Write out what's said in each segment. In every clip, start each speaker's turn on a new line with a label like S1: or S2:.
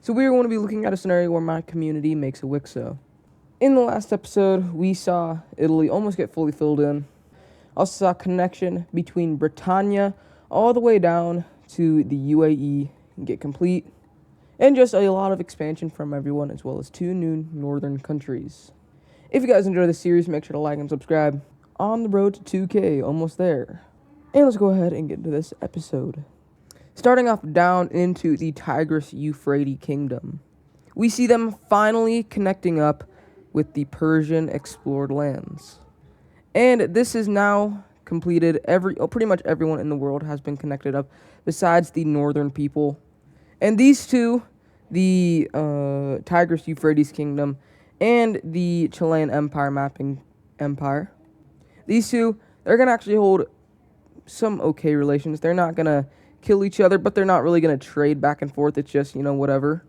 S1: So we are going to be looking at a scenario where my community makes a WICSO. In the last episode, we saw Italy almost get fully filled in. Also saw a connection between Britannia all the way down to the UAE get complete. And just a lot of expansion from everyone, as well as 2 new northern countries. If you guys enjoy this series, make sure to like and subscribe. On the road to 2K, almost there. And let's go ahead and get into this episode. Starting off down into the Tigris-Euphrates kingdom, we see them finally connecting up with the Persian explored lands. And this is now completed. Pretty much everyone in the world has been connected up, besides the northern people. And these two, the Tigris-Euphrates kingdom and the Chilean empire mapping empire, these two, they're going to actually hold some okay relations. They're not going to kill each other, but they're not really going to trade back and forth. It's just, whatever.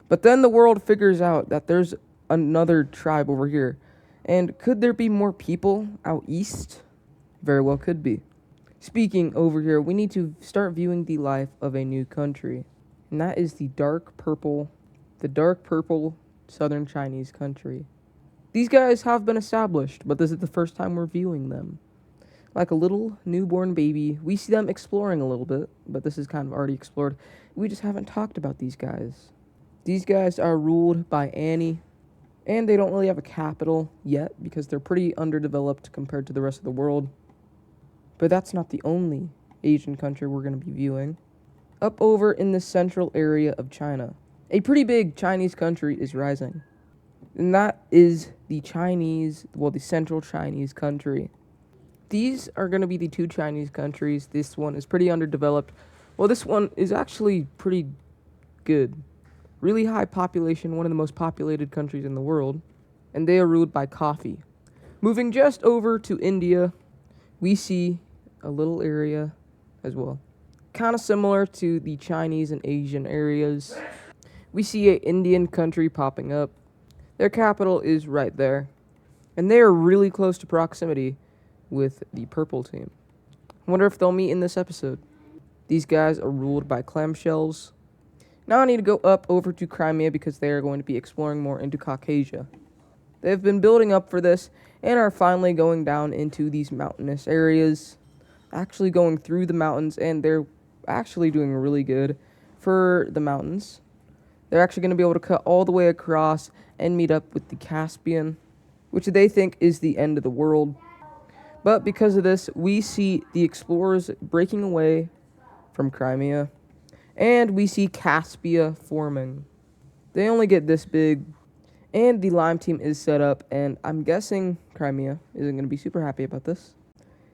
S1: But then the world figures out that there's another tribe over here. And could there be more people out east? Very well could be. Speaking over here, we need to start viewing the life of a new country. And that is the dark purple southern Chinese country. These guys have been established, but this is the first time we're viewing them. Like a little newborn baby, we see them exploring a little bit, but this is kind of already explored. We just haven't talked about these guys. These guys are ruled by Annie, and they don't really have a capital yet because they're pretty underdeveloped compared to the rest of the world. But that's not the only Asian country we're going to be viewing. Up over in the central area of China, a pretty big Chinese country is rising. And that is the central Chinese country. These are going to be the 2 Chinese countries. This one is pretty underdeveloped. Well, this one is actually pretty good. Really high population, one of the most populated countries in the world. And they are ruled by coffee. Moving just over to India, we see a little area as well. Kind of similar to the Chinese and Asian areas. We see an Indian country popping up. Their capital is right there. And they are really close to proximity with the purple team. I wonder if they'll meet in this episode. These guys are ruled by clamshells. Now I need to go up over to Crimea because they are going to be exploring more into Caucasia. They've been building up for this and are finally going down into these mountainous areas. Actually going through the mountains, and they're actually doing really good for the mountains. They're actually going to be able to cut all the way across and meet up with the Caspian, which they think is the end of the world. But because of this, we see the explorers breaking away from Crimea, and we see Caspia forming. They only get this big, and the Lime team is set up, and I'm guessing Crimea isn't going to be super happy about this.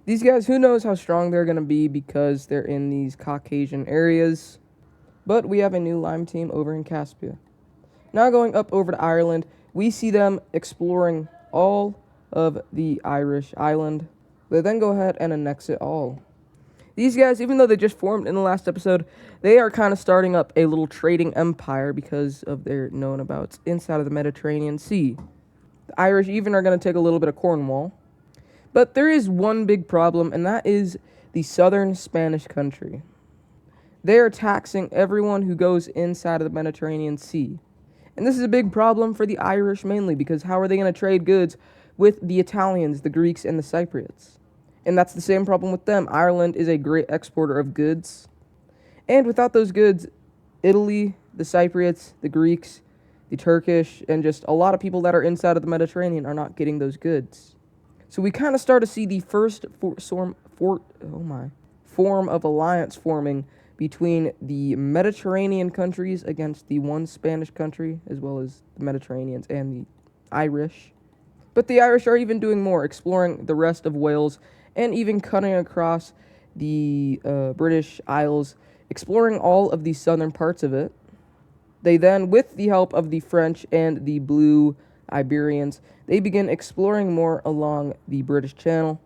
S1: These guys, who knows how strong they're going to be because they're in these Caucasian areas. But we have a new Lime team over in Caspia. Now going up over to Ireland, we see them exploring all of the Irish island. They then go ahead and annex it all. These guys, even though they just formed in the last episode, they are kind of starting up a little trading empire because of their known abouts inside of the Mediterranean Sea. The Irish even are going to take a little bit of Cornwall. But there is one big problem, and that is the southern Spanish country. They are taxing everyone who goes inside of the Mediterranean Sea. And this is a big problem for the Irish mainly, because how are they going to trade goods with the Italians, the Greeks, and the Cypriots? And that's the same problem with them. Ireland is a great exporter of goods. And without those goods, Italy, the Cypriots, the Greeks, the Turkish, and just a lot of people that are inside of the Mediterranean are not getting those goods. So we kind of start to see the first form of alliance forming between the Mediterranean countries against the one Spanish country, as well as the Mediterraneans and the Irish. But the Irish are even doing more, exploring the rest of Wales and even cutting across the British Isles, exploring all of the southern parts of it. They then, with the help of the French and the Blue Iberians, they begin exploring more along the British Channel,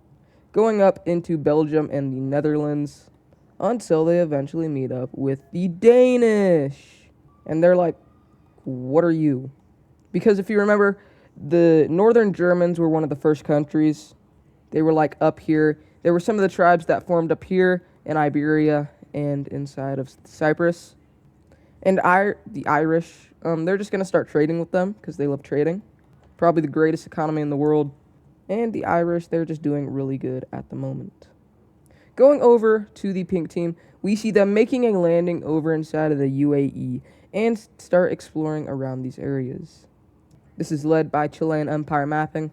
S1: going up into Belgium and the Netherlands, until they eventually meet up with the Danish. And they're like, what are you? Because if you remember, the northern Germans were one of the first countries. They were like up here. There were some of the tribes that formed up here in Iberia and inside of Cyprus. And the Irish, they're just going to start trading with them because they love trading. Probably the greatest economy in the world. And the Irish, they're just doing really good at the moment. Going over to the pink team, we see them making a landing over inside of the UAE and start exploring around these areas. This is led by Chilean Empire Mapping,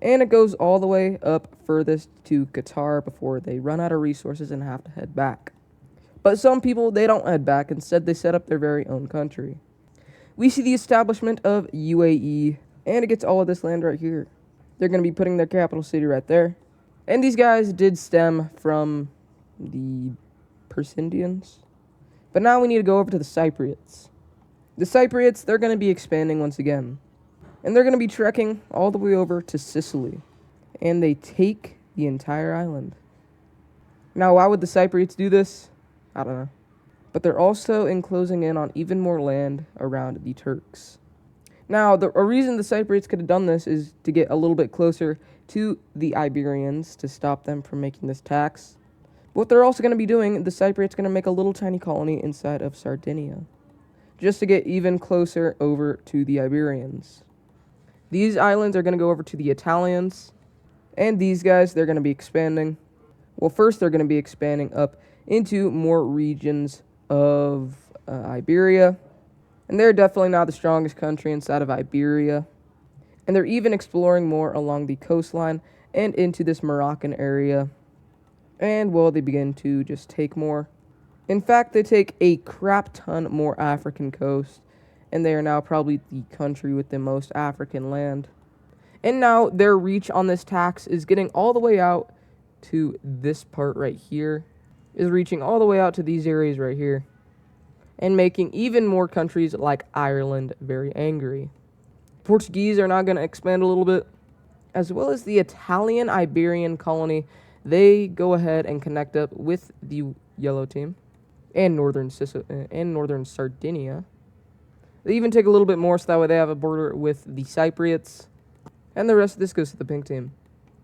S1: and it goes all the way up furthest to Qatar before they run out of resources and have to head back. But some people, they don't head back. Instead, they set up their very own country. We see the establishment of UAE, and it gets all of this land right here. They're going to be putting their capital city right there. And these guys did stem from the Persindians. But now we need to go over to the Cypriots. The Cypriots, they're going to be expanding once again. And they're going to be trekking all the way over to Sicily. And they take the entire island. Now, why would the Cypriots do this? I don't know. But they're also enclosing in on even more land around the Turks. Now, a reason the Cypriots could have done this is to get a little bit closer to the Iberians to stop them from making this tax. But what they're also going to be doing, the Cypriots going to make a little tiny colony inside of Sardinia, just to get even closer over to the Iberians. These islands are going to go over to the Italians, and these guys, they're going to be expanding. Well, first they're going to be expanding up into more regions of Iberia. And they're definitely not the strongest country inside of Iberia. And they're even exploring more along the coastline and into this Moroccan area. And, well, they begin to just take more. In fact, they take a crap ton more African coast. And they are now probably the country with the most African land. And now their reach on this tax is getting all the way out to this part right here. Is reaching all the way out to these areas right here. And making even more countries like Ireland very angry. Portuguese are now going to expand a little bit, as well as the Italian Iberian colony. They go ahead and connect up with the yellow team and northern Sardinia. They even take a little bit more, so that way they have a border with the Cypriots, and the rest of this goes to the pink team.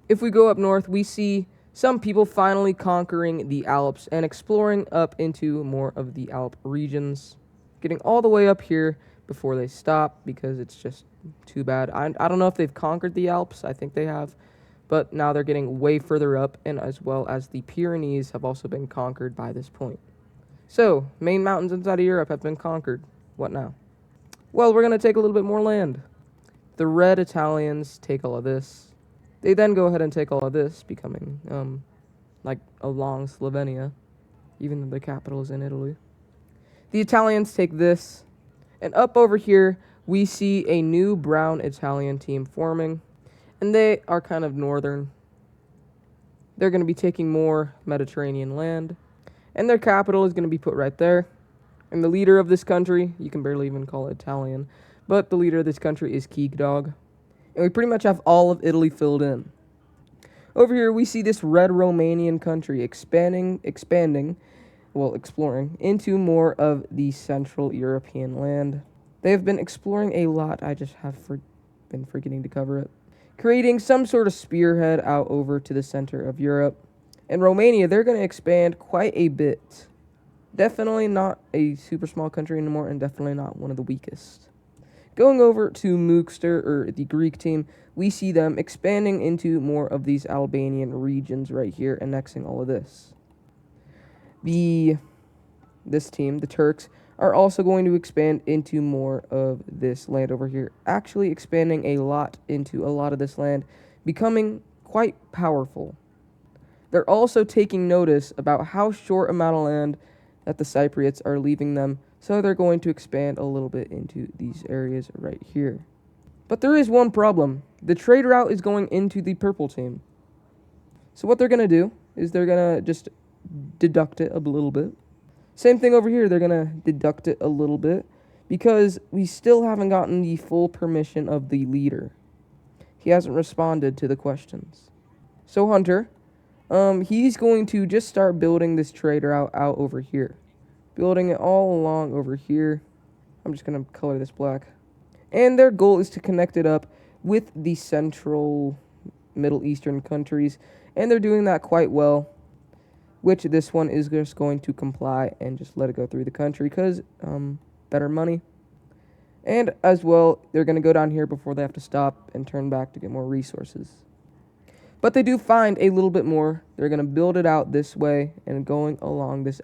S1: If we go up north, we see some people finally conquering the Alps and exploring up into more of the Alp regions, getting all the way up here before they stop because it's just too bad. I don't know if they've conquered the Alps. I think they have. But now they're getting way further up, and as well as the Pyrenees have also been conquered by this point. So, main mountains inside of Europe have been conquered. What now? Well, we're going to take a little bit more land. The red Italians take all of this. They then go ahead and take all of this, becoming, like, along Slovenia, even though the capital is in Italy. The Italians take this, and up over here, we see a new brown Italian team forming, and they are kind of northern. They're going to be taking more Mediterranean land, and their capital is going to be put right there. And the leader of this country, you can barely even call it Italian, but the leader of this country is Keegdog. And we pretty much have all of Italy filled in. Over here, we see this red Romanian country exploring into more of the Central European land. They have been exploring a lot. I just have been forgetting to cover it. Creating some sort of spearhead out over to the center of Europe. And Romania, they're going to expand quite a bit. Definitely not a super small country anymore, and definitely not one of the weakest. Going over to Mookster, or the Greek team, we see them expanding into more of these Albanian regions right here, annexing all of this. This team, the Turks, are also going to expand into more of this land over here, actually expanding a lot into a lot of this land, becoming quite powerful. They're also taking notice about how short amount of land that the Cypriots are leaving them, so they're going to expand a little bit into these areas right here. But there is one problem. The trade route is going into the purple team. So what they're going to do is they're going to just deduct it a little bit. Same thing over here. They're going to deduct it a little bit because we still haven't gotten the full permission of the leader. He hasn't responded to the questions. So Hunter, he's going to just start building this trade route out over here. Building it all along over here. I'm just going to color this black. And their goal is to connect it up with the central Middle Eastern countries. And they're doing that quite well. Which this one is just going to comply and just let it go through the country. Because better money. And as well, they're going to go down here before they have to stop and turn back to get more resources. But they do find a little bit more. They're going to build it out this way and going along this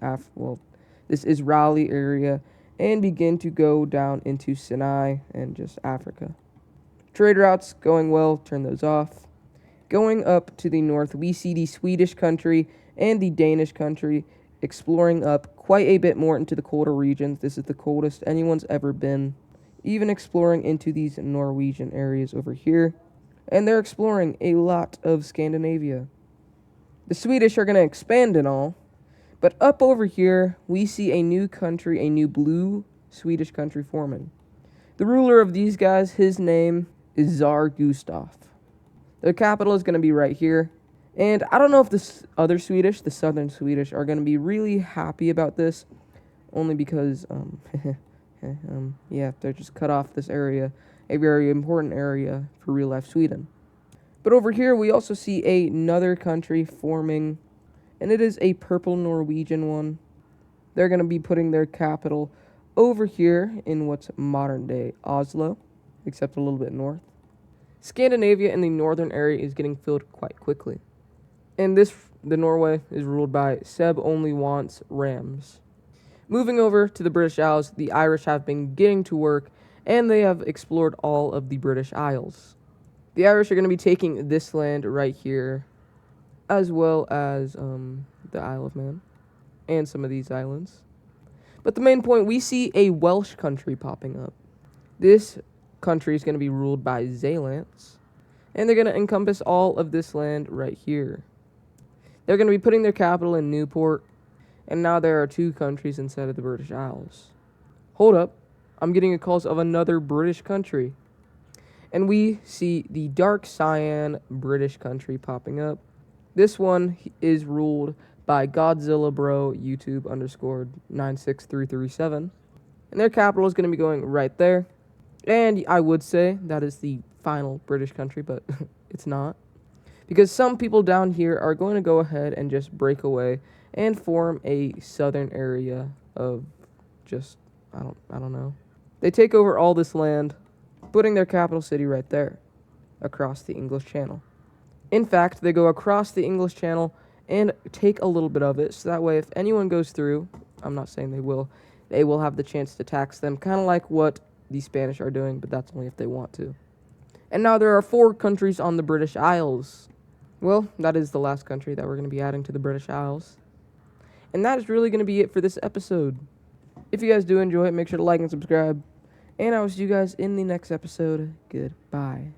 S1: this Israeli area and begin to go down into Sinai and just Africa. Trade routes going well, turn those off. Going up to the north, we see the Swedish country and the Danish country exploring up quite a bit more into the colder regions. This is the coldest anyone's ever been. Even exploring into these Norwegian areas over here. And they're exploring a lot of Scandinavia. The Swedish are going to expand and all. But up over here, we see a new country, a new blue Swedish country forming. The ruler of these guys, his name is Tsar Gustav. Their capital is going to be right here. And I don't know if the other Swedish, the southern Swedish, are going to be really happy about this. Only because, yeah, they're just cut off this area, a very important area for real-life Sweden. But over here, we also see another country forming, and it is a purple Norwegian one. They're going to be putting their capital over here in what's modern-day Oslo, except a little bit north. Scandinavia in the northern area is getting filled quite quickly. And the Norway is ruled by Seb only wants rams. Moving over to the British Isles, the Irish have been getting to work, and they have explored all of the British Isles. The Irish are going to be taking this land right here, as well as the Isle of Man, and some of these islands. But the main point, we see a Welsh country popping up. This country is going to be ruled by Zealants, and they're going to encompass all of this land right here. They're going to be putting their capital in Newport, and now there are two countries instead of the British Isles. Hold up, I'm getting a call of another British country. And we see the dark cyan British country popping up. This one is ruled by Godzilla Bro YouTube _96337. And their capital is going to be going right there. And I would say that is the final British country, but it's not. Because some people down here are going to go ahead and just break away and form a southern area of just, I don't know. They take over all this land, putting their capital city right there, across the English Channel. In fact, they go across the English Channel and take a little bit of it, so that way if anyone goes through, I'm not saying they will have the chance to tax them, kind of like what the Spanish are doing, but that's only if they want to. And now there are 4 countries on the British Isles. Well, that is the last country that we're going to be adding to the British Isles. And that is really going to be it for this episode. If you guys do enjoy it, make sure to like and subscribe. And I will see you guys in the next episode. Goodbye.